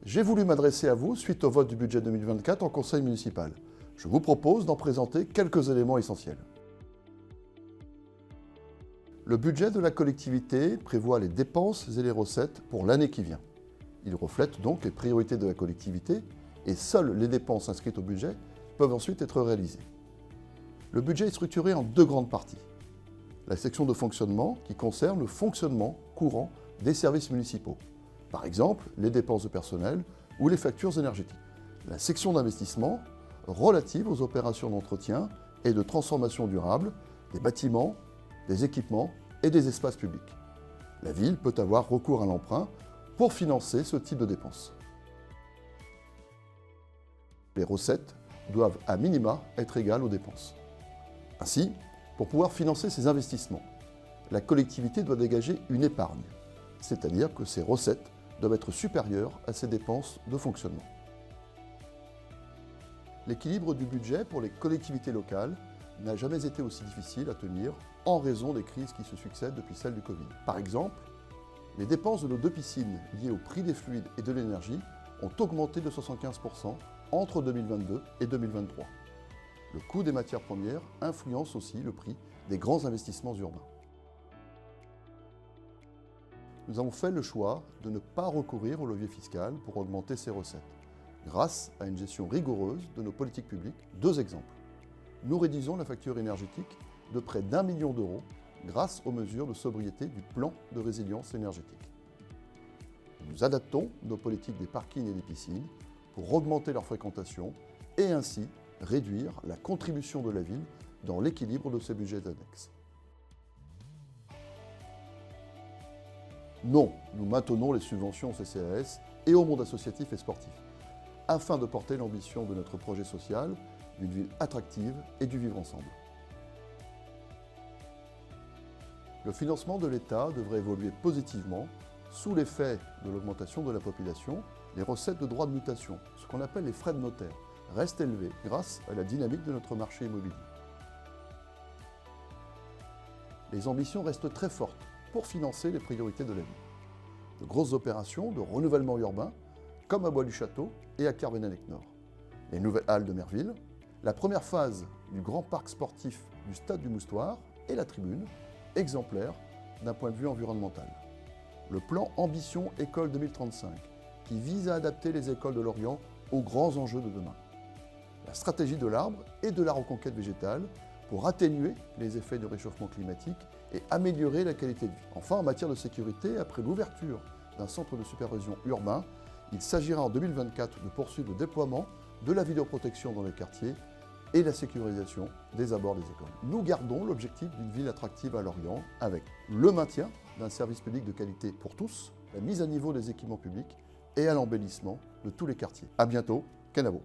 J'ai voulu m'adresser à vous suite au vote du budget 2024 en conseil municipal. Je vous propose d'en présenter quelques éléments essentiels. Le budget de la collectivité prévoit les dépenses et les recettes pour l'année qui vient. Il reflète donc les priorités de la collectivité et seules les dépenses inscrites au budget peuvent ensuite être réalisées. Le budget est structuré en deux grandes parties. La section de fonctionnement qui concerne le fonctionnement courant des services municipaux. Par exemple, les dépenses de personnel ou les factures énergétiques. La section d'investissement relative aux opérations d'entretien et de transformation durable des bâtiments, des équipements et des espaces publics. La ville peut avoir recours à l'emprunt pour financer ce type de dépenses. Les recettes doivent à minima être égales aux dépenses. Ainsi, pour pouvoir financer ces investissements, la collectivité doit dégager une épargne, c'est-à-dire que ses recettes doivent être supérieures à ses dépenses de fonctionnement. L'équilibre du budget pour les collectivités locales n'a jamais été aussi difficile à tenir en raison des crises qui se succèdent depuis celle du Covid. Par exemple, les dépenses de nos deux piscines liées au prix des fluides et de l'énergie ont augmenté de 75% entre 2022 et 2023. Le coût des matières premières influence aussi le prix des grands investissements urbains. Nous avons fait le choix de ne pas recourir au levier fiscal pour augmenter ces recettes, grâce à une gestion rigoureuse de nos politiques publiques. Deux exemples. Nous réduisons la facture énergétique de près d'1 million d'euros grâce aux mesures de sobriété du plan de résilience énergétique. Nous adaptons nos politiques des parkings et des piscines pour augmenter leur fréquentation et ainsi réduire la contribution de la ville dans l'équilibre de ses budgets annexes. Non, nous maintenons les subventions au CCAS et au monde associatif et sportif, afin de porter l'ambition de notre projet social d'une ville attractive et du vivre ensemble. Le financement de l'État devrait évoluer positivement sous l'effet de l'augmentation de la population. Les recettes de droits de mutation, ce qu'on appelle les frais de notaire, restent élevés grâce à la dynamique de notre marché immobilier. Les ambitions restent très fortes pour financer les priorités de la ville. De grosses opérations de renouvellement urbain, comme à Bois-du-Château et à Carbenalec-Nord. Les nouvelles halles de Merville, la première phase du grand parc sportif du Stade du Moustoir et la tribune, exemplaire d'un point de vue environnemental. Le plan Ambition École 2035, qui vise à adapter les écoles de Lorient aux grands enjeux de demain. La stratégie de l'arbre et de la reconquête végétale pour atténuer les effets du réchauffement climatique et améliorer la qualité de vie. Enfin, en matière de sécurité, après l'ouverture d'un centre de supervision urbain, il s'agira en 2024 de poursuivre le déploiement de la vidéoprotection dans les quartiers et la sécurisation des abords des écoles. Nous gardons l'objectif d'une ville attractive à Lorient avec le maintien d'un service public de qualité pour tous, la mise à niveau des équipements publics et à l'embellissement de tous les quartiers. À bientôt, Kenavo.